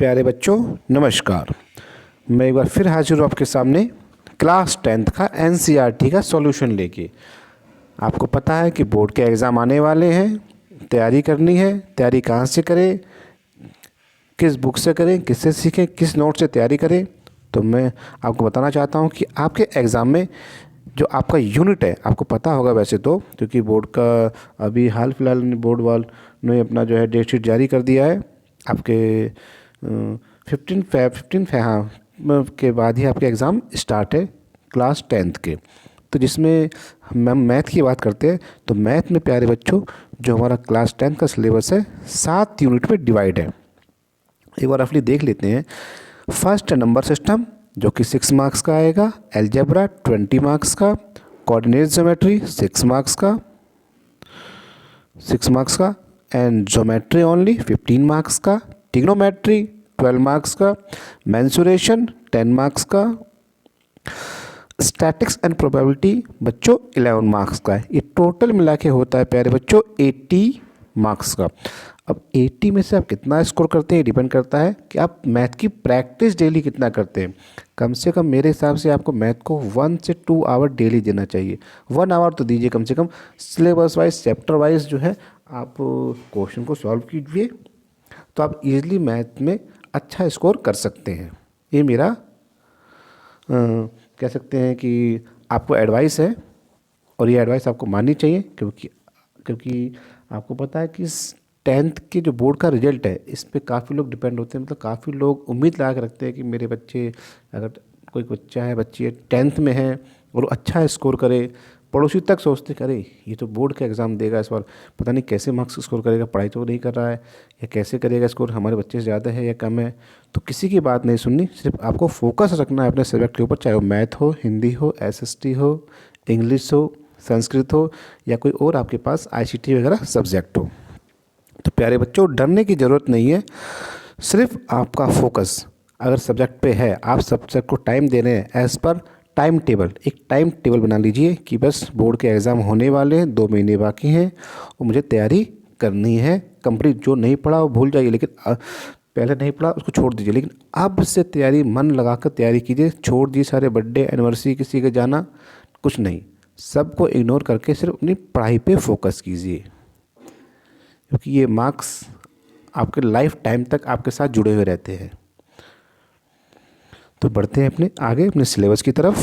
प्यारे बच्चों नमस्कार। मैं एक बार फिर हाजिर हूँ आपके सामने क्लास 10th का एनसीईआरटी का सॉल्यूशन लेके। आपको पता है कि बोर्ड के एग्ज़ाम आने वाले हैं, तैयारी करनी है। तैयारी कहाँ से करें, किस बुक से करें, किससे सीखें, किस नोट से तैयारी करें। तो मैं आपको बताना चाहता हूँ कि आपके एग्ज़ाम में जो आपका यूनिट है, आपको पता होगा वैसे तो, क्योंकि बोर्ड का अभी हाल फिलहाल में बोर्ड वाल ने अपना जो है डेट शीट जारी कर दिया है। आपके 15 हाँ के बाद ही आपके एग्ज़ाम स्टार्ट है क्लास 10th के। तो जिसमें हम मैथ की बात करते हैं, तो मैथ में प्यारे बच्चों जो हमारा क्लास 10th का सिलेबस है 7 यूनिट में डिवाइड है। एक बार रफली देख लेते हैं। फर्स्ट नंबर सिस्टम जो कि 6 मार्क्स का आएगा, एलजेब्रा 20 मार्क्स का, कोऑर्डिनेट ज्योमेट्री 6 मार्क्स का एंड ज्योमेट्री ओनली 15 मार्क्स का, ट्रिग्नोमेट्री 12 मार्क्स का, मेंसुरेशन 10 मार्क्स का, स्टैटिक्स एंड प्रोबेबिलिटी बच्चों 11 मार्क्स का है। ये टोटल मिला के होता है प्यारे बच्चों 80 मार्क्स का। अब 80 में से आप कितना स्कोर करते हैं डिपेंड करता है कि आप मैथ की प्रैक्टिस डेली कितना करते हैं। कम से कम मेरे हिसाब से आपको मैथ को 1 से 2 आवर डेली देना चाहिए। 1 आवर तो दीजिए कम से कम। सिलेबस वाइज चैप्टर वाइज जो है आप क्वेश्चन को सॉल्व कीजिए, तो आप इजीली मैथ में अच्छा स्कोर कर सकते हैं। ये मेरा कह सकते हैं कि आपको एडवाइस है, और ये एडवाइस आपको माननी चाहिए, क्योंकि आपको पता है कि 10th के जो बोर्ड का रिजल्ट है इस पे काफ़ी लोग डिपेंड होते हैं। मतलब काफ़ी लोग उम्मीद लगा के रखते हैं कि मेरे बच्चे, अगर कोई बच्चा है, बच्ची है 10th में है और वो अच्छा स्कोर करे, पड़ोसी तक सोचते करे ये तो बोर्ड का एग्ज़ाम देगा इस बार, पता नहीं कैसे मार्क्स स्कोर करेगा, पढ़ाई तो नहीं कर रहा है, या कैसे करेगा स्कोर, हमारे बच्चे से ज़्यादा है या कम है। तो किसी की बात नहीं सुननी, सिर्फ आपको फोकस रखना है अपने सब्जेक्ट के ऊपर, चाहे वो मैथ हो, हिंदी हो, एसएसटी हो, इंग्लिश हो, संस्कृत हो, या कोई और आपके पास आईसीटी वगैरह सब्जेक्ट हो। तो प्यारे बच्चों डरने की ज़रूरत नहीं है, सिर्फ आपका फोकस अगर सब्जेक्ट पे है, आप सब्जेक्ट को टाइम दे रहे हैं एज़ पर टाइम टेबल, एक टाइम टेबल बना लीजिए कि बस बोर्ड के एग्ज़ाम होने वाले हैं, 2 महीने बाकी हैं और मुझे तैयारी करनी है कंप्लीट। जो नहीं पढ़ा वो भूल जाइए, लेकिन पहले नहीं पढ़ा उसको छोड़ दीजिए, लेकिन अब से तैयारी मन लगाकर तैयारी कीजिए। छोड़ दीजिए सारे बर्थडे एनिवर्सरी किसी के जाना, कुछ नहीं, सबको इग्नोर करके सिर्फ अपनी पढ़ाई पे फोकस कीजिए, क्योंकि ये मार्क्स आपके लाइफ टाइम तक आपके साथ जुड़े हुए रहते हैं। तो बढ़ते हैं अपने आगे अपने सिलेबस की तरफ।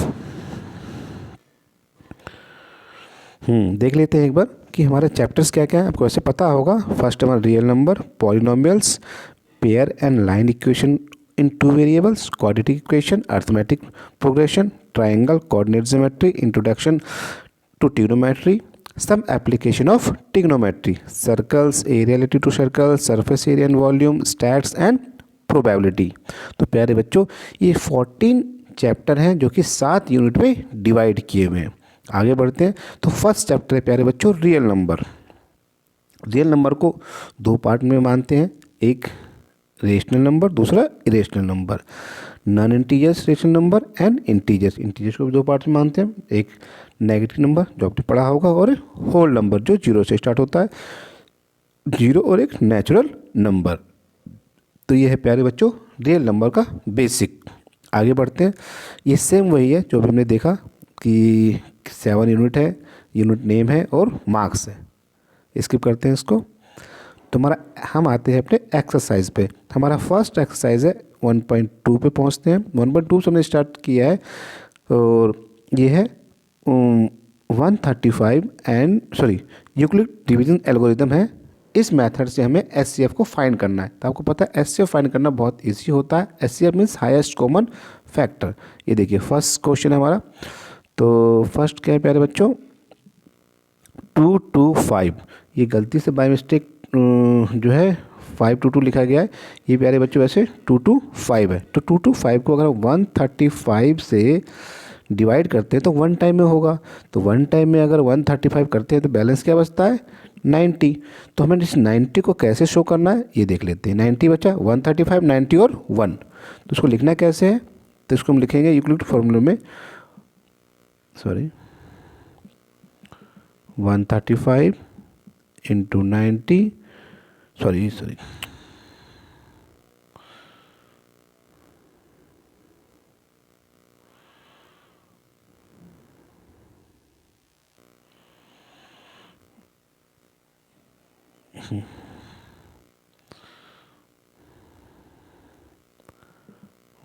देख लेते हैं एक बार कि हमारे चैप्टर्स क्या क्या हैं। आपको ऐसे पता होगा, फर्स्ट हमारा real number, polynomials, pair and line equation in 2 variables, quadratic equation, arithmetic progression, triangle, coordinate geometry, introduction to trigonometry, some application of trigonometry, circles, area related to circle, surface area and volume, stats and probability। तो प्यारे बच्चों ये 14 chapter हैं जो कि 7 unit में divide किए हुए हैं। आगे बढ़ते हैं। तो फर्स्ट चैप्टर है प्यारे बच्चों रियल नंबर। रियल नंबर को 2 पार्ट में मानते हैं, एक रेशनल नंबर, दूसरा irrational number. Non integers rational number and integers को भी 2 पार्ट में मानते हैं, एक नेगेटिव नंबर जो आपने पढ़ा होगा, और एक होल नंबर जो 0 से स्टार्ट होता है, 0, और एक नेचुरल नंबर। तो ये है प्यारे बच्चों रियल नंबर का बेसिक। आगे बढ़ते हैं। ये सेम वही है जो भी हमने देखा कि 7 यूनिट है, यूनिट नेम है और मार्क्स है। स्किप करते हैं इसको। तो हमारा हम आते हैं अपने एक्सरसाइज पे। हमारा फर्स्ट एक्सरसाइज है 1.2 पे पहुंचते हैं। 1.2 से हमने स्टार्ट किया है और ये है 135 एंड यूक्लिड डिवीजन एल्गोरिदम है। इस मेथड से हमें एचसीएफ को फाइंड करना है। तो आपको पता है एचसीएफ फाइंड करना बहुत इजी होता है। HCF means highest common factor. ये देखिए फर्स्ट क्वेश्चन है हमारा। तो फर्स्ट क्या है प्यारे बच्चों, 225। ये गलती से बाय मिस्टेक जो है 522 लिखा गया है। ये प्यारे बच्चों वैसे 225 है। तो 225 को अगर 135 से डिवाइड करते हैं तो 1 टाइम में होगा। तो 1 टाइम में अगर 135 करते हैं तो बैलेंस क्या बचता है, 90। तो हमें इस 90 को कैसे शो करना है ये देख लेते हैं। 90 बचा, 135, 90 और 1। तो उसको लिखना कैसे है, तो इसको हम लिखेंगे यूक्लिड फॉर्मूले में, 135 इंटू 90,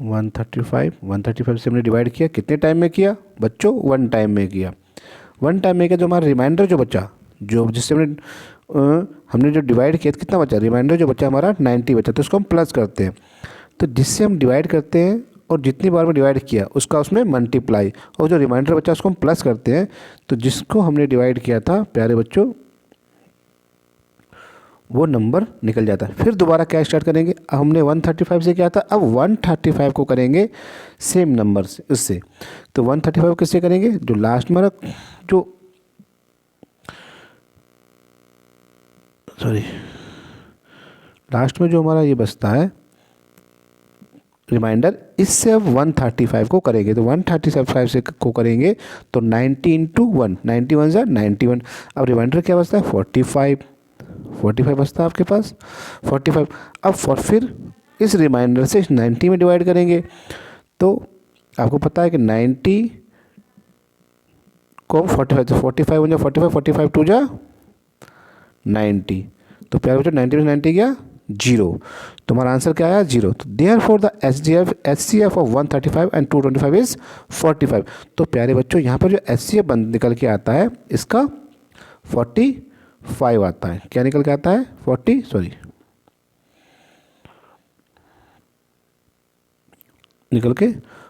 135 से हमने डिवाइड किया, कितने टाइम में किया बच्चों? 1 टाइम में किया। 1 टाइम में किया, जो हमारा रिमाइंडर जो बचा, जो जिससे हमने जो डिवाइड किया तो कितना बचा? रिमाइंडर जो बचा हमारा 90 बचा, तो उसको हम प्लस करते हैं। तो जिससे हम डिवाइड करते हैं और जितनी बार में डिवाइड किया उसका उसमें मल्टीप्लाई, और जो रिमाइंडर बचा उसको हम प्लस करते हैं। तो जिसको हमने डिवाइड किया था प्यारे बच्चों, वो नंबर निकल जाता है। फिर दोबारा क्या स्टार्ट करेंगे? अब हमने 135 से किया था, अब 135 को करेंगे सेम नंबर से उससे। तो 135 किससे करेंगे? जो लास्ट में जो लास्ट में जो हमारा ये बचता है रिमाइंडर, इससे अब 135 को करेंगे। तो 135 से को करेंगे तो 90 इंटू 1, 91 ज़ा 91। अब रिमाइंडर क्या बचता है? 45 बचता है आपके पास 45। अब फिर इस रिमाइंडर से 90 में डिवाइड करेंगे। तो आपको पता है कि 90 को 45 से 45 1 45, 45 2 जा 90। तो प्यारे बच्चों 90 में 90 गया 0, तुम्हारा आंसर क्या आया? 0। तो therefore the HCF of 135 and 225 is 45। तो प्यारे बच्चों यहाँ पर जो HCF निकल के आता है इसका 45 आता है। क्या निकल के आता है? निकल के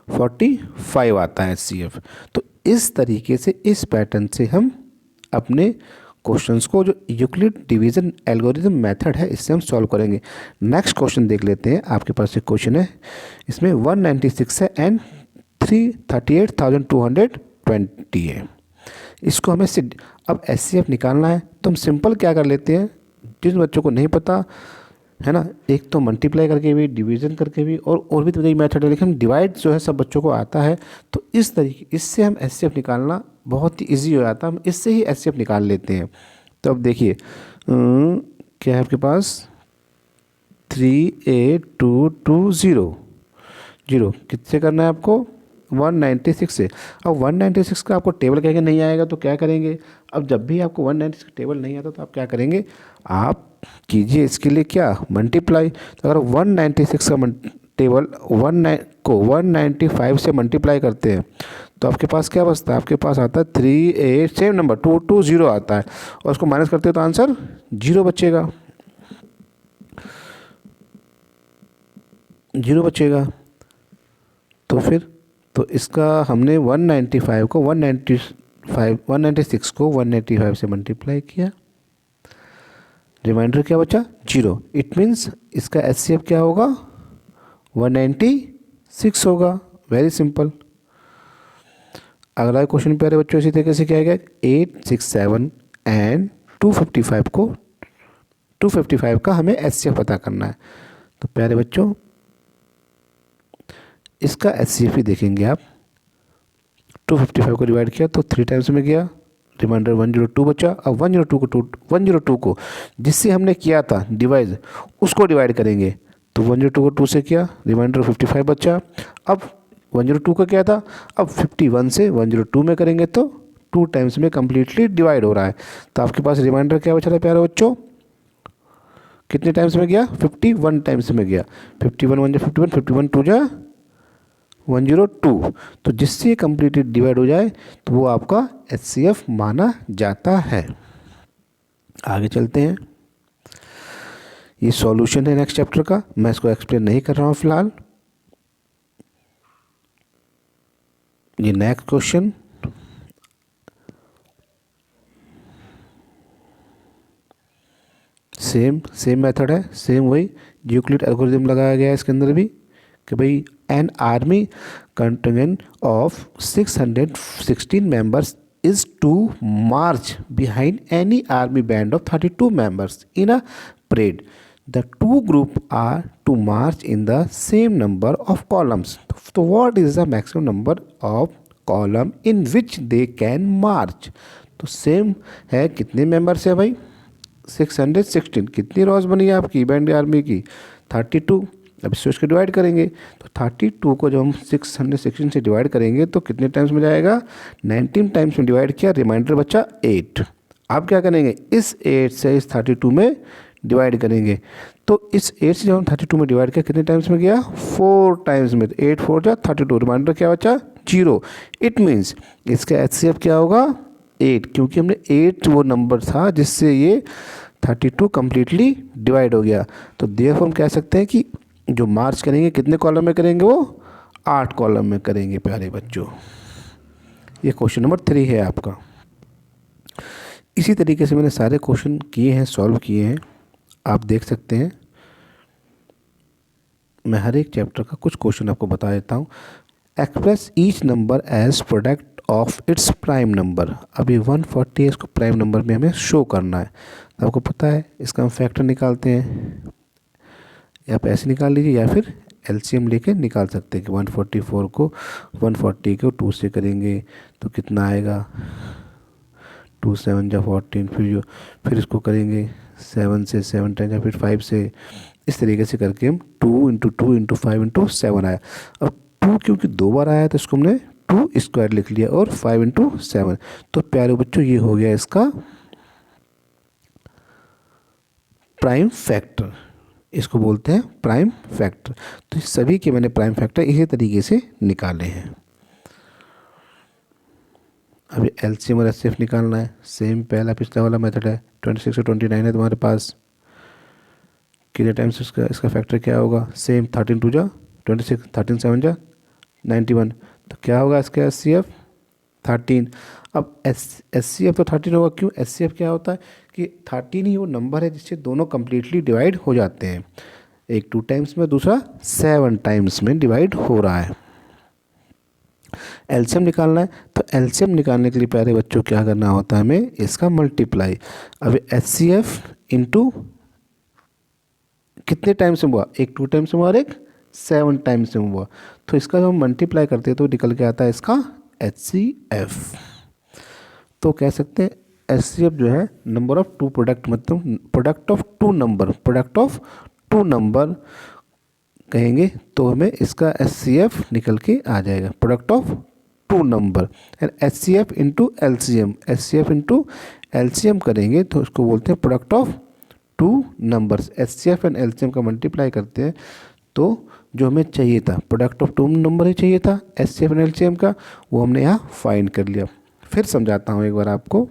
45 आता है HCF। तो इस तरीके से, इस पैटर्न से हम अपने क्वेश्चंस को, जो यूक्लिड डिवीजन एल्गोरिथम मेथड है, इससे हम सॉल्व करेंगे। नेक्स्ट क्वेश्चन देख लेते हैं। आपके पास एक क्वेश्चन है, इसमें 196 है एंड 338,220 है। इसको हमें अब HCF निकालना है। तो हम सिंपल क्या कर लेते हैं, जिन बच्चों को नहीं पता है ना, एक तो मल्टीप्लाई करके भी, डिवीज़न करके भी, और भी तो मेथड है, लेकिन डिवाइड जो है सब बच्चों को आता है। तो इस तरीके इससे हम HCF निकालना बहुत ही ईजी हो जाता है, हम इससे ही HCF निकाल लेते हैं। तो अब देखिए क्या है आपके पास? 38220 किससे करना है आपको? 196 से। अब 196 का आपको टेबल कह के नहीं आएगा तो क्या करेंगे? अब जब भी आपको 196 का टेबल नहीं आता तो आप क्या करेंगे? आप कीजिए इसके लिए क्या? मल्टीप्लाई। तो अगर 196 का टेबल 195 से मल्टीप्लाई करते हैं तो आपके पास क्या बचता है? आपके पास आता है 38, सेम नंबर 220 आता है, और उसको माइनस करते हैं तो आंसर 0 बचेगा। 0 बचेगा। तो फिर तो इसका हमने 196 को 195 से मल्टीप्लाई किया, रिमाइंडर क्या बचा? 0। इट मीन्स इसका HCF क्या होगा? 196 होगा। Very simple. अगला क्वेश्चन प्यारे बच्चों इसी तरीके से क्या है? 867 एंड 255 का हमें HCF पता करना है। तो प्यारे बच्चों इसका HCF ही देखेंगे आप। 255 को डिवाइड किया तो 3 टाइम्स में गया, रिमाइंडर 102 बचा। अब 102 को जिससे हमने किया था डिवाइड, उसको डिवाइड करेंगे। तो 102 को 2 से किया, रिमाइंडर 55 बचा। अब 102 का क्या था? अब 51 से 102 में करेंगे तो 2 टाइम्स में कम्प्लीटली डिवाइड हो रहा है। तो आपके पास रिमाइंडर क्या बचा था प्यारे बच्चों? कितने टाइम्स में गया? 51 टाइम्स में गया। 51 1 51, 51 2 जा 102। तो जिससे कम्प्लीटली डिवाइड हो जाए तो वो आपका HCF माना जाता है। आगे चलते हैं। ये सॉल्यूशन है नेक्स्ट चैप्टर का, मैं इसको एक्सप्लेन नहीं कर रहा हूँ फिलहाल। ये नेक्स्ट क्वेश्चन सेम मेथड है, सेम वही यूक्लिड एल्गोरिथम लगाया गया है इसके अंदर भी, कि भाई an army contingent of 616 members is to march behind any army band of 32 members in a parade. The two groups are to march in the same number of columns. So what is the maximum number of column in which they can march? तो same है, कितने members है भाई? 616। कितनी रोज बनी है आपकी band army की? 32। अब इसको इसको डिवाइड करेंगे तो 32 को जब हम 616 से डिवाइड करेंगे तो कितने टाइम्स में जाएगा? 19 टाइम्स में डिवाइड किया, रिमाइंडर बचा 8। आप क्या करेंगे? इस 8 से इस 32 में डिवाइड करेंगे। तो इस 8 से जब हम 32 में डिवाइड किया कितने टाइम्स में गया, 4 टाइम्स में। 8 4 जा 32, रिमाइंडर क्या बचा, 0। इट मीन्स इसका HCF क्या होगा, 8, क्योंकि हमने 8 वो नंबर था जिससे ये 32 कम्प्लीटली डिवाइड हो गया। तो देयरफॉर हम कह सकते हैं कि जो मार्च करेंगे कितने कॉलम में करेंगे, वो 8 कॉलम में करेंगे प्यारे बच्चों। ये क्वेश्चन नंबर 3 है आपका। इसी तरीके से मैंने सारे क्वेश्चन किए हैं, सॉल्व किए हैं, आप देख सकते हैं। मैं हर एक चैप्टर का कुछ क्वेश्चन आपको बता देता हूँ। Express each number as product of its prime number. अभी 140 है, इसको प्राइम नंबर में हमें शो करना है। आपको पता है इसका हम फैक्टर निकालते हैं, या आप ऐसे निकाल लीजिए या फिर एलसीएम लेके निकाल सकते हैं कि 144 को 140 को 2 से करेंगे तो कितना आएगा, 2 7 जा 14, फिर इसको करेंगे 7 से 7 टाइम या फिर 5 से, इस तरीके से करके हम 2 इंटू 2 इंटू 5 इंटू 7 आया। अब 2 क्योंकि 2 बार आया तो इसको हमने 2 स्क्वायर लिख लिया और 5 इंटू 7। तो प्यारे बच्चों ये हो गया इसका प्राइम फैक्टर, इसको बोलते हैं प्राइम फैक्टर। तो इस सभी के मैंने प्राइम फैक्टर इसी तरीके से निकाले हैं। अभी एलसीएम और एचसीएफ निकालना है, सेम पहला पिछला वाला मेथड है। 26 और 29 है तुम्हारे पास, कितने टाइम्स इसका फैक्टर क्या होगा, सेम 13 2 जा 26, 13 7 जा 91, तो क्या होगा इसका एचसीएफ 13। अब एचसीएफ तो 13 होगा, क्यों, एचसीएफ क्या होता है कि 13 ही वो नंबर है जिससे दोनों कम्प्लीटली डिवाइड हो जाते हैं, एक 2 टाइम्स में दूसरा 7 टाइम्स में डिवाइड हो रहा है। एलसीएम निकालना है, तो एलसीएम निकालने के लिए प्यारे बच्चों क्या करना होता है हमें, इसका मल्टीप्लाई। अब एचसीएफ इंटू कितने टाइम्स में हुआ, एक 2 टाइम्स में हुआ और एक 7 टाइम्स में हुआ, तो इसका जब हम मल्टीप्लाई करते हैं तो निकल के आता है इसका HCF। तो कह सकते हैं HCF जो है नंबर ऑफ 2 प्रोडक्ट, मतलब product of 2 number, product of 2 number कहेंगे तो हमें इसका HCF निकल के आ जाएगा, product of 2 number. And HCF into LCM, HCF into LCM करेंगे तो इसको बोलते हैं product of 2 numbers. HCF and LCM का मल्टीप्लाई करते हैं तो जो हमें चाहिए था प्रोडक्ट ऑफ 2 नंबर ही चाहिए था HCF एंड LCM का, वो हमने यहाँ फाइंड कर लिया। फिर समझाता हूँ एक बार आपको।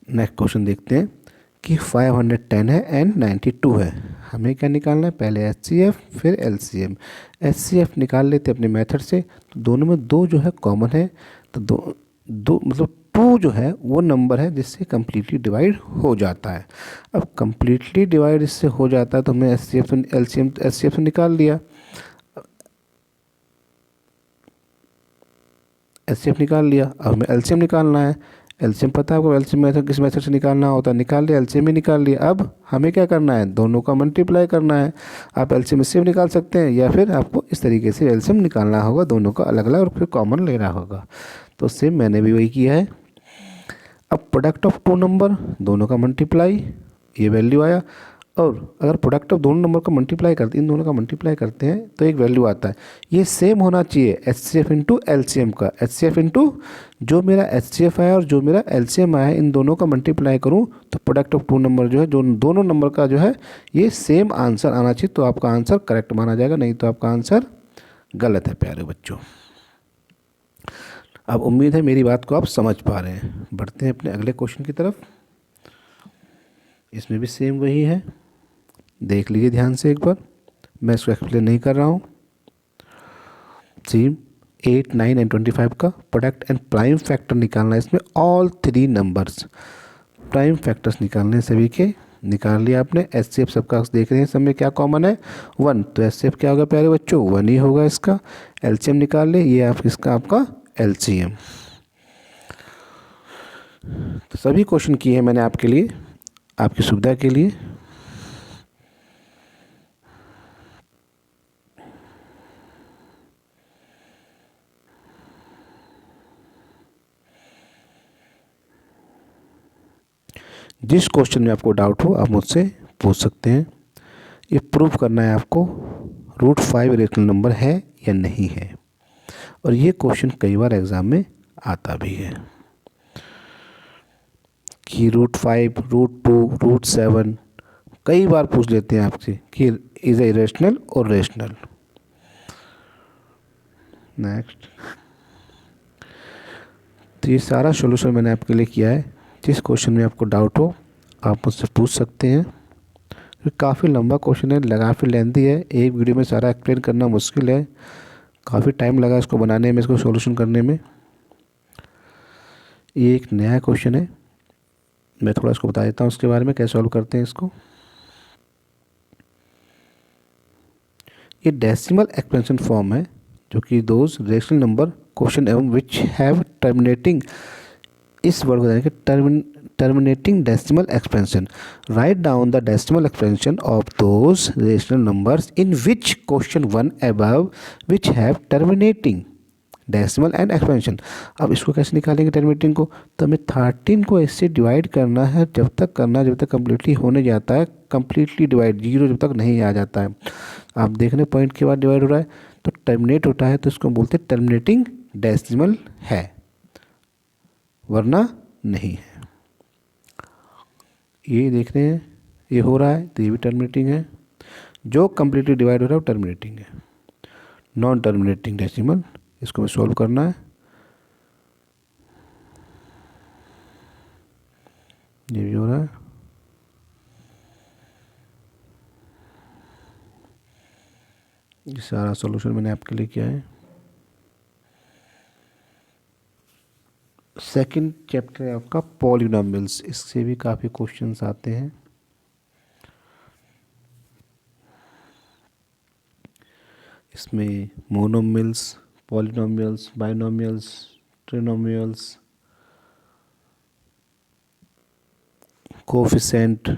नेक्स्ट क्वेश्चन देखते हैं कि 510 है एंड 92 है, हमें क्या निकालना है, पहले HCF फिर LCM। HCF निकाल लेते अपने मेथड से, तो दोनों में 2 जो है कॉमन है, तो दो मतलब 2 जो है वो नंबर है जिससे कम्प्लीटली डिवाइड हो जाता है। अब कम्प्लीटली डिवाइड इससे हो जाता है तो हमने HCF LCM HCF से निकाल लिया, HCF निकाल लिया। अब हमें LCM निकालना है, LCM पता है आपको, LCM मेथड किस मेथड से निकालना होता है, निकाल लिया, LCM ही निकाल लिया। अब हमें क्या करना है, दोनों का मल्टीप्लाई करना है। आप LCM इससे भी निकाल सकते हैं या फिर आपको इस तरीके से LCM निकालना होगा, दोनों का अलग अलग और फिर कॉमन लेना होगा। तो सेम मैंने भी वही किया है। अब प्रोडक्ट ऑफ 2 नंबर, दोनों का मल्टीप्लाई, ये वैल्यू आया। और अगर प्रोडक्ट ऑफ दोनों नंबर का मल्टीप्लाई करते हैं, इन दोनों का मल्टीप्लाई करते हैं तो एक वैल्यू आता है, ये सेम होना चाहिए HCF इंटू LCM का। HCF इंटू जो मेरा HCF आया और जो मेरा LCM आया, इन दोनों का मल्टीप्लाई करूं तो प्रोडक्ट ऑफ 2 नंबर जो है, जो दोनों नंबर का जो है ये सेम आंसर आना चाहिए, तो आपका आंसर करेक्ट माना जाएगा, नहीं तो आपका आंसर गलत है प्यारे बच्चों। अब उम्मीद है मेरी बात को आप समझ पा रहे हैं। बढ़ते हैं अपने अगले क्वेश्चन की तरफ। इसमें भी सेम वही है, देख लीजिए ध्यान से एक बार, मैं इसको एक्सप्लेन नहीं कर रहा हूँ। सेम 8 9 एंड 25 का प्रोडक्ट एंड प्राइम फैक्टर निकालना है। इसमें ऑल 3 नंबर्स प्राइम फैक्टर्स निकालने हैं, सभी के निकाल लिया आपने। HCF सबका देख रहे हैं, सब में क्या कॉमन है, 1, तो HCF क्या होगा प्यारे बच्चों, 1 ही होगा इसका। LCM निकाल ले, ये आप इसका आपका LCM। तो सभी क्वेश्चन किए हैं मैंने आपके लिए, आपकी सुविधा के लिए। जिस क्वेश्चन में आपको डाउट हो आप मुझसे पूछ सकते हैं। ये प्रूव करना है आपको √5 इरेशनल नंबर है या नहीं है, और ये क्वेश्चन कई बार एग्ज़ाम में आता भी है। कि √5, √2, √7 कई बार पूछ लेते हैं आपसे कि इज़ ए इरेशनल और रेशनल। नेक्स्ट, तो ये सारा सॉल्यूशन मैंने आपके लिए किया है। जिस क्वेश्चन में आपको डाउट हो आप मुझसे पूछ सकते हैं। काफ़ी लंबा क्वेश्चन है, काफ़ी लेंथी है, एक वीडियो में सारा एक्सप्लेन करना मुश्किल है, काफ़ी टाइम लगा इसको बनाने में, इसको सॉल्यूशन करने में। ये एक नया क्वेश्चन है, मैं थोड़ा इसको बता देता हूँ उसके बारे में, कैसे सॉल्व करते हैं इसको। ये डेसिमल एक्सपेंशन फॉर्म है, जो कि दोज रेशनल नंबर क्वेश्चन एवं विच हैव टर्मिनेटिंग, इस वर्ड को देने के terminating decimal expansion. Write down the decimal expansion of those rational numbers in which question 1 above which have terminating decimal and expansion. अब इसको कैसे निकालेंगे terminating को? तो हमें 13 को इससे डिवाइड करना है, जब तक कम्प्लीटली होने जाता है, कम्प्लीटली डिवाइड, 0 जब तक नहीं आ जाता है। आप देखने पॉइंट के बाद डिवाइड हो रहा है तो टर्मिनेट होता है, तो इसको बोलते हैं टर्मिनेटिंग डेसिमल है, वरना नहीं है। ये देख रहे हैं, ये हो रहा है तो ये भी टर्मिनेटिंग है। जो कम्प्लीटली डिवाइड हो रहा है वो टर्मिनेटिंग है। नॉन टर्मिनेटिंग डेसिमल, इसको हमें सॉल्व करना है। ये भी हो रहा है। ये सारा सॉल्यूशन मैंने आपके लिए किया है। सेकंड चैप्टर है आपका पॉलिनॉमियल्स, इससे भी काफ़ी क्वेश्चंस आते हैं। इसमें मोनोमियल्स, पॉलिनॉमियल्स, बाइनॉमियल्स, ट्रिनोमियल्स, कोफिशिएंट,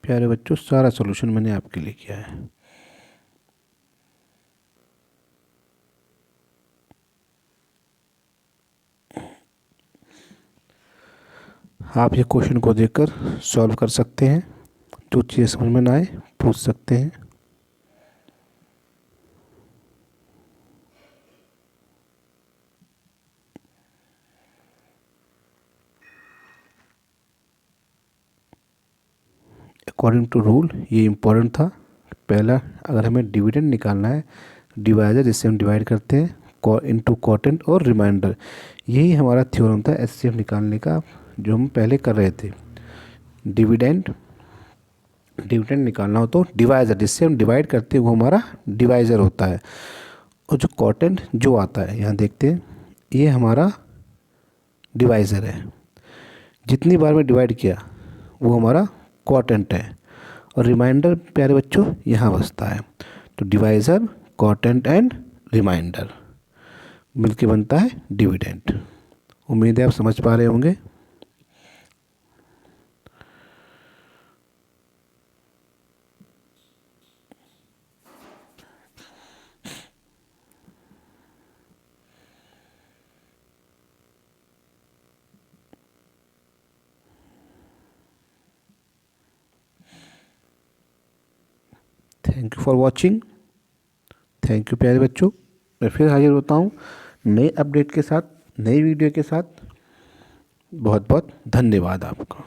प्यारे बच्चों सारा सॉल्यूशन मैंने आपके लिए किया है। आप ये क्वेश्चन को देखकर सॉल्व कर सकते हैं, जो चीज़ समझ में ना आए पूछ सकते हैं। अकॉर्डिंग टू रूल ये इम्पोर्टेंट था। पहला, अगर हमें डिविडेंड निकालना है, डिवाइजर जिससे हम डिवाइड करते हैं इनटू क्वोटिएंट और रिमाइंडर, यही हमारा थ्योरम था एचसीएफ निकालने का, जो हम पहले कर रहे थे। डिविडेंड निकालना हो तो डिवाइजर जिससे हम डिवाइड करते हैं वो हमारा डिवाइजर होता है, और जो क्वोटिएंट जो आता है, यहाँ देखते हैं ये हमारा डिवाइज़र है। जितनी बार में डिवाइड किया वो हमारा क्वोटिएंट है, और रिमाइंडर प्यारे बच्चों यहाँ बसता है। तो डिवाइज़र, क्वोटिएंट एंड रिमाइंडर मिलके बनता है डिविडेंड। उम्मीद है आप समझ पा रहे होंगे। Thank you for watching. Thank you प्यारे बच्चों। मैं फिर हाजिर होता हूँ नए अपडेट के साथ, नई वीडियो के साथ। बहुत बहुत धन्यवाद आपका।